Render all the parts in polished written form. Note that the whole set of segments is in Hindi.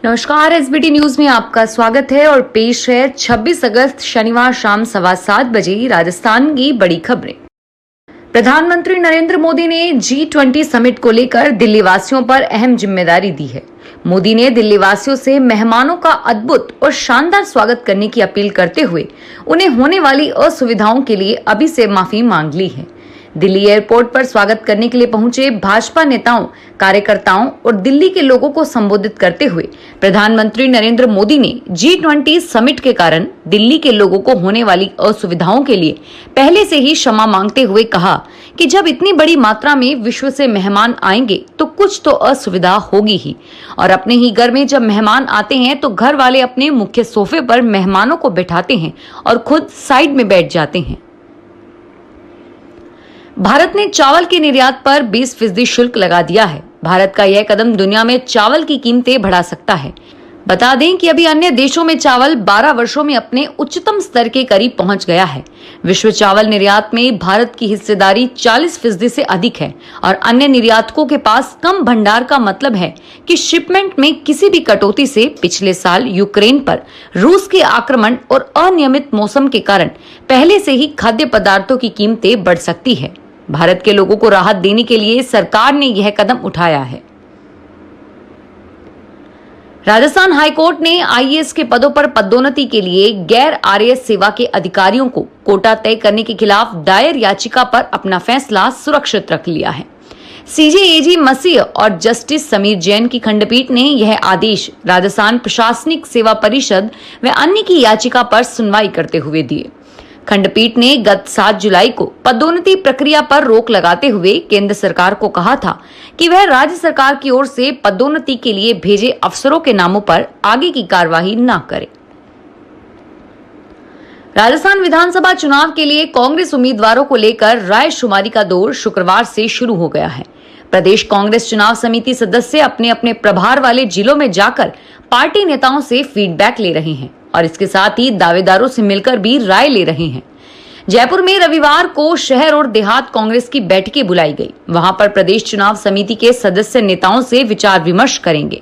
नमस्कार, एसबीटी न्यूज में आपका स्वागत है और पेश है 26 अगस्त शनिवार शाम 7:15 बजे राजस्थान की बड़ी खबरें। प्रधानमंत्री नरेंद्र मोदी ने G20 समिट को लेकर दिल्ली वासियों पर अहम जिम्मेदारी दी है। मोदी ने दिल्ली वासियों से मेहमानों का अद्भुत और शानदार स्वागत करने की अपील करते हुए उन्हें होने वाली असुविधाओं के लिए अभी से माफी मांग ली है। दिल्ली एयरपोर्ट पर स्वागत करने के लिए पहुंचे भाजपा नेताओं, कार्यकर्ताओं और दिल्ली के लोगों को संबोधित करते हुए प्रधानमंत्री नरेंद्र मोदी ने G20 समिट के कारण दिल्ली के लोगों को होने वाली असुविधाओं के लिए पहले से ही क्षमा मांगते हुए कहा कि जब इतनी बड़ी मात्रा में विश्व से मेहमान आएंगे तो कुछ तो असुविधा होगी ही, और अपने ही घर में जब मेहमान आते हैं तो घर वाले अपने मुख्य सोफे पर मेहमानों को बैठाते हैं और खुद साइड में बैठ जाते हैं। भारत ने चावल के निर्यात पर 20% शुल्क लगा दिया है। भारत का यह कदम दुनिया में चावल की कीमतें बढ़ा सकता है। बता दें कि अभी अन्य देशों में चावल 12 वर्षों में अपने उच्चतम स्तर के करीब पहुंच गया है। विश्व चावल निर्यात में भारत की हिस्सेदारी 40% से अधिक है और अन्य निर्यातकों के पास कम भंडार का मतलब है कि शिपमेंट में किसी भी कटौती से पिछले साल यूक्रेन पर रूस के आक्रमण और अनियमित मौसम के कारण पहले से ही खाद्य पदार्थों की कीमतें बढ़ सकती है। भारत के लोगों को राहत देने के लिए सरकार ने यह कदम उठाया है। राजस्थान हाईकोर्ट ने आईएएस के पदों पर पदोन्नति के लिए गैर आरएएस सेवा के अधिकारियों को कोटा तय करने के खिलाफ दायर याचिका पर अपना फैसला सुरक्षित रख लिया है। सीजेएजी मसीह और जस्टिस समीर जैन की खंडपीठ ने यह आदेश राजस्थान प्रशासनिक सेवा परिषद व अन्य की याचिका पर सुनवाई करते हुए दिए। खंडपीठ ने गत 7 जुलाई को पदोन्नति प्रक्रिया पर रोक लगाते हुए केंद्र सरकार को कहा था कि वह राज्य सरकार की ओर से पदोन्नति के लिए भेजे अफसरों के नामों पर आगे की कार्यवाही न करे। राजस्थान विधानसभा चुनाव के लिए कांग्रेस उम्मीदवारों को लेकर रायशुमारी का दौर शुक्रवार से शुरू हो गया है। प्रदेश कांग्रेस चुनाव समिति सदस्य अपने अपने प्रभार वाले जिलों में जाकर पार्टी नेताओं से फीडबैक ले रहे हैं और इसके साथ ही दावेदारों से मिलकर भी राय ले रहे हैं। जयपुर में रविवार को शहर और देहात कांग्रेस की बैठकें बुलाई गई। वहां पर प्रदेश चुनाव समिति के सदस्य नेताओं से विचार विमर्श करेंगे।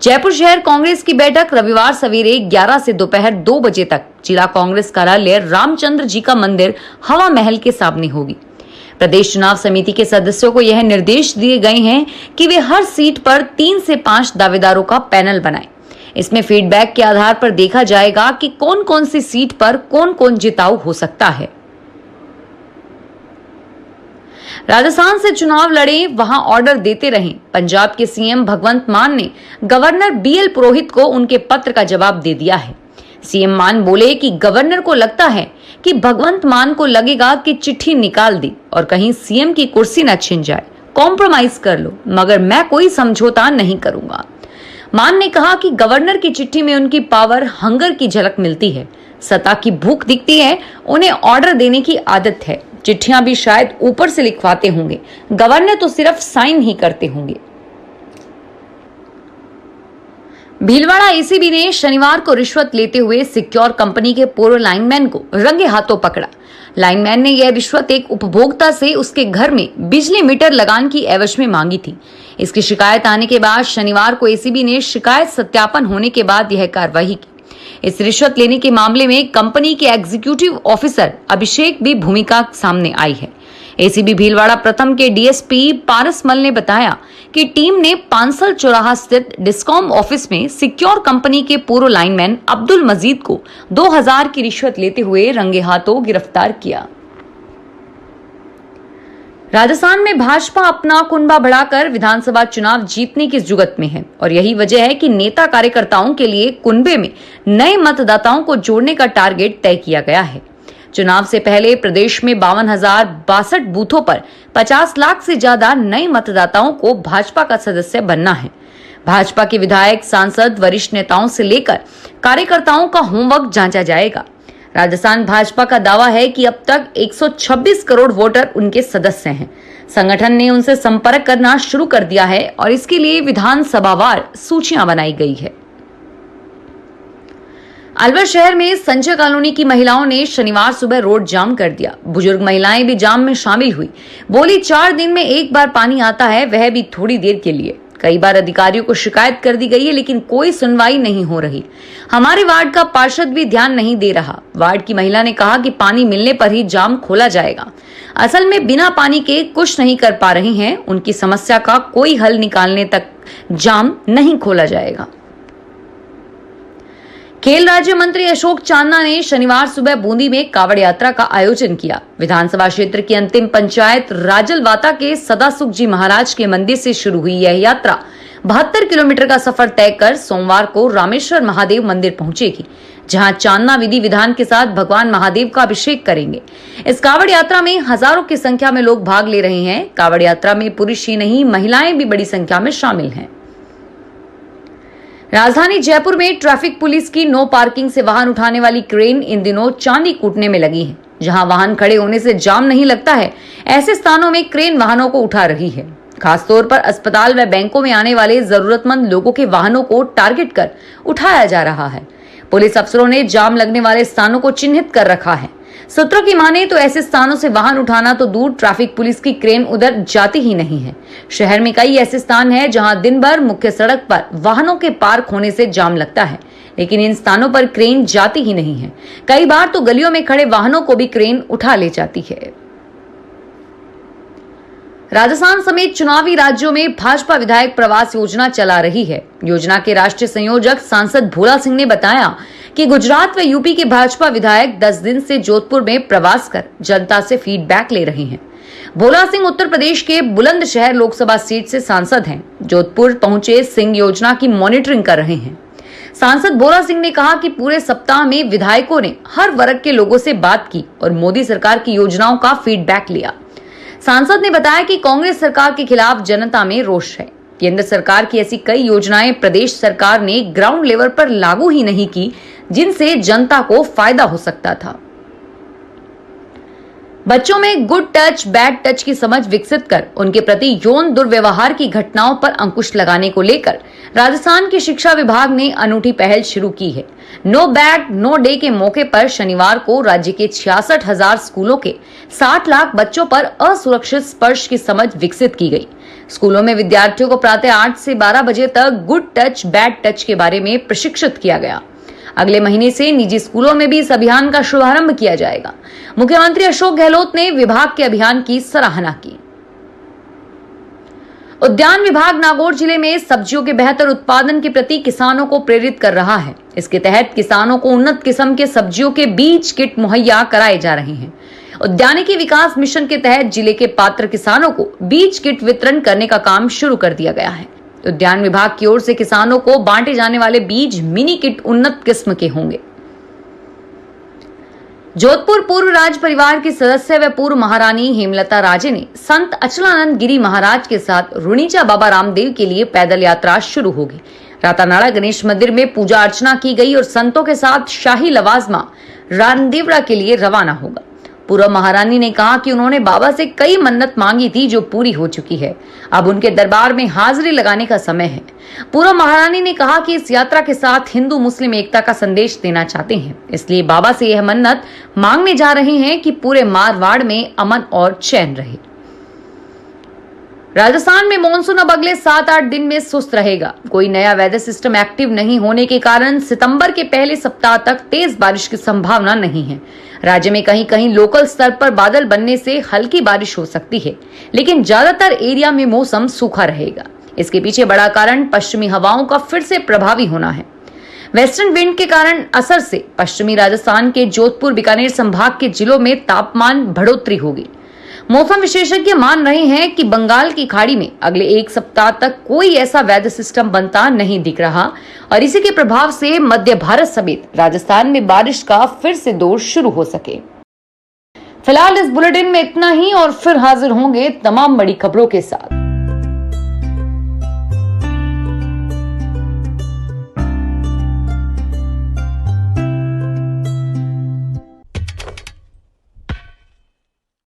जयपुर शहर कांग्रेस की बैठक रविवार सवेरे 11 से दोपहर 2 बजे तक जिला कांग्रेस कार्यालय रामचंद्र जी का मंदिर हवा महल के सामने होगी। प्रदेश चुनाव समिति के सदस्यों को यह निर्देश दिए गए हैं कि वे हर सीट पर 3 से 5 दावेदारों का पैनल बनाएं। इसमें फीडबैक के आधार पर देखा जाएगा कि कौन कौन सी सीट पर कौन कौन जिताऊ हो सकता है। राजस्थान से चुनाव लड़े वहां ऑर्डर देते रहें। पंजाब के सीएम भगवंत मान ने गवर्नर बीएल पुरोहित को उनके पत्र का जवाब दे दिया है। सीएम मान बोले कि गवर्नर को लगता है कि भगवंत मान को लगेगा कि चिट्ठी निकाल दी और कहीं सीएम की कुर्सी न छिन जाए। कॉम्प्रोमाइज कर लो, मगर मैं कोई समझौता नहीं करूंगा। मान ने कहा कि गवर्नर की चिट्ठी में उनकी पावर हंगर की झलक मिलती है, सत्ता की भूख दिखती है। उन्हें ऑर्डर देने की आदत है। चिट्ठियां भी शायद ऊपर से लिखवाते होंगे, गवर्नर तो सिर्फ साइन ही करते होंगे। भीलवाड़ा एसीबी ने शनिवार को रिश्वत लेते हुए सिक्योर कंपनी के पूर्व लाइनमैन को रंगे हाथों पकड़ा। लाइनमैन ने यह रिश्वत एक उपभोक्ता से उसके घर में बिजली मीटर लगाने की एवज में मांगी थी। इसकी शिकायत आने के बाद शनिवार को एसीबी ने शिकायत सत्यापन होने के बाद यह कार्रवाई की। इस रिश्वत लेने के मामले में कंपनी के एग्जीक्यूटिव ऑफिसर अभिषेक भी भूमिका सामने आई है। एसीबी भीलवाड़ा प्रथम के डीएसपी पारसमल ने बताया कि टीम ने पांसल चौराहा स्थित डिस्कॉम ऑफिस में सिक्योर कंपनी के पूर्व लाइनमैन अब्दुल मजीद को 2000 की रिश्वत लेते हुए रंगे हाथों गिरफ्तार किया। राजस्थान में भाजपा अपना कुनबा बढ़ाकर विधानसभा चुनाव जीतने की जुगत में है और यही वजह है कि नेता कार्यकर्ताओं के लिए कुनबे में नए मतदाताओं को जोड़ने का टारगेट तय किया गया है। चुनाव से पहले प्रदेश में 52,062 बूथों पर 50 लाख से ज्यादा नए मतदाताओं को भाजपा का सदस्य बनना है। भाजपा के विधायक, सांसद, वरिष्ठ नेताओं से लेकर कार्यकर्ताओं का होमवर्क जांचा जाएगा। राजस्थान भाजपा का दावा है कि अब तक 126 करोड़ वोटर उनके सदस्य हैं। संगठन ने उनसे संपर्क करना शुरू कर दिया है और इसके लिए विधानसभावार सूचियां बनाई गई है। अलवर शहर में संजय कॉलोनी की महिलाओं ने शनिवार सुबह रोड जाम कर दिया। बुजुर्ग महिलाएं भी जाम में शामिल हुई। बोली 4 दिन में एक बार पानी आता है, वह भी थोड़ी देर के लिए। कई बार अधिकारियों को शिकायत कर दी गई है, लेकिन कोई सुनवाई नहीं हो रही। हमारे वार्ड का पार्षद भी ध्यान नहीं दे रहा। वार्ड की महिला ने कहा कि पानी मिलने पर ही जाम खोला जाएगा। असल में बिना पानी के कुछ नहीं कर पा रही हैं। उनकी समस्या का कोई हल निकालने तक जाम नहीं खोला जाएगा। खेल राज्य मंत्री अशोक चांदना ने शनिवार सुबह बूंदी में कावड़ यात्रा का आयोजन किया। विधानसभा क्षेत्र की अंतिम पंचायत राजलवाता के सदासुख जी महाराज के मंदिर से शुरू हुई यह यात्रा 72 किलोमीटर का सफर तय कर सोमवार को रामेश्वर महादेव मंदिर पहुंचेगी, जहां चांदना विधि विधान के साथ भगवान महादेव का अभिषेक करेंगे। इस कावड़ यात्रा में हजारों की संख्या में लोग भाग ले रहे हैं। कावड़ यात्रा में पुरुष ही नहीं, महिलाएं भी बड़ी संख्या में शामिल हैं। राजधानी जयपुर में ट्रैफिक पुलिस की नो पार्किंग से वाहन उठाने वाली क्रेन इन दिनों चांदी कूटने में लगी है। जहां वाहन खड़े होने से जाम नहीं लगता है, ऐसे स्थानों में क्रेन वाहनों को उठा रही है। खासतौर पर अस्पताल व बैंकों में आने वाले जरूरतमंद लोगों के वाहनों को टारगेट कर उठाया जा रहा है। पुलिस अफसरों ने जाम लगने वाले स्थानों को चिन्हित कर रखा है। सूत्रों की माने तो ऐसे स्थानों से वाहन उठाना तो दूर, ट्रैफिक पुलिस की क्रेन उधर जाती ही नहीं है। शहर में कई ऐसे स्थान हैं जहां दिन भर मुख्य सड़क पर वाहनों के पार्क होने से जाम लगता है, लेकिन इन स्थानों पर क्रेन जाती ही नहीं है। कई बार तो गलियों में खड़े वाहनों को भी क्रेन उठा ले जाती है। राजस्थान समेत चुनावी राज्यों में भाजपा विधायक प्रवास योजना चला रही है। योजना के राष्ट्रीय संयोजक सांसद भोला सिंह ने बताया कि गुजरात व यूपी के भाजपा विधायक 10 दिन से जोधपुर में प्रवास कर जनता से फीडबैक ले रहे हैं। भोला सिंह उत्तर प्रदेश के बुलंदशहर लोकसभा सीट से सांसद हैं। जोधपुर पहुंचे सिंह योजना की मॉनिटरिंग कर रहे हैं। सांसद भोला सिंह ने कहा कि पूरे सप्ताह में विधायकों ने हर वर्ग के लोगों से बात की और मोदी सरकार की योजनाओं का फीडबैक लिया। सांसद ने बताया कि कांग्रेस सरकार के खिलाफ जनता में रोष है। केंद्र सरकार की ऐसी कई योजनाएं प्रदेश सरकार ने ग्राउंड लेवल पर लागू ही नहीं की, जिनसे जनता को फायदा हो सकता था। बच्चों में गुड टच बैड टच की समझ विकसित कर उनके प्रति यौन दुर्व्यवहार की घटनाओं पर अंकुश लगाने को लेकर राजस्थान के शिक्षा विभाग ने अनूठी पहल शुरू की है। नो बैग नो डे के मौके पर शनिवार को राज्य के 66,000 स्कूलों के 60 लाख बच्चों पर असुरक्षित स्पर्श की समझ विकसित की गई। स्कूलों में विद्यार्थियों को प्रातः 8 से 12 बजे तक गुड टच बैड टच के बारे में प्रशिक्षित किया गया। अगले महीने से निजी स्कूलों में भी इस अभियान का शुभारंभ किया जाएगा। मुख्यमंत्री अशोक गहलोत ने विभाग के अभियान की सराहना की। उद्यान विभाग नागौर जिले में सब्जियों के बेहतर उत्पादन के प्रति किसानों को प्रेरित कर रहा है। इसके तहत किसानों को उन्नत किस्म के सब्जियों के बीज किट मुहैया कराए जा रहे हैं। उद्यानिकी विकास मिशन के तहत जिले के पात्र किसानों को बीज किट वितरण करने का काम शुरू कर दिया गया है। उद्यान विभाग की ओर से किसानों को बांटे जाने वाले बीज मिनी किट उन्नत किस्म के होंगे। जोधपुर पूर्व राज परिवार की सदस्य व पूर्व महारानी हेमलता राजे ने संत अचलानंद गिरी महाराज के साथ रुणीचा बाबा रामदेव के लिए पैदल यात्रा शुरू होगी। रातानाड़ा गणेश मंदिर में पूजा अर्चना की गई और संतों के साथ शाही लवाजमा रामदेवरा के लिए रवाना होगा। पूर्व महारानी ने कहा कि उन्होंने बाबा से कई मन्नत मांगी थी जो पूरी हो चुकी है। अब उनके दरबार में हाजिरी लगाने का समय है। पूर्व महारानी ने कहा कि इस यात्रा के साथ हिंदू मुस्लिम एकता का संदेश देना चाहते हैं, इसलिए बाबा से यह मन्नत मांगने जा रहे हैं कि पूरे मारवाड़ में अमन और चैन रहे। राजस्थान में मॉनसून अब अगले 7-8 दिन में सुस्त रहेगा। कोई नया वेदर सिस्टम एक्टिव नहीं होने के कारण सितंबर के पहले सप्ताह तक तेज बारिश की संभावना नहीं है। राज्य में कहीं कहीं लोकल स्तर पर बादल बनने से हल्की बारिश हो सकती है, लेकिन ज्यादातर एरिया में मौसम सूखा रहेगा। इसके पीछे बड़ा कारण पश्चिमी हवाओं का फिर से प्रभावी होना है। वेस्टर्न विंड के कारण असर से पश्चिमी राजस्थान के जोधपुर बीकानेर संभाग के जिलों में तापमान बढ़ोतरी होगी। मौसम विशेषज्ञ मान रहे हैं कि बंगाल की खाड़ी में अगले 1 सप्ताह तक कोई ऐसा वेदर सिस्टम बनता नहीं दिख रहा और इसी के प्रभाव से मध्य भारत समेत राजस्थान में बारिश का फिर से दौर शुरू हो सके। फिलहाल इस बुलेटिन में इतना ही और फिर हाजिर होंगे तमाम बड़ी खबरों के साथ।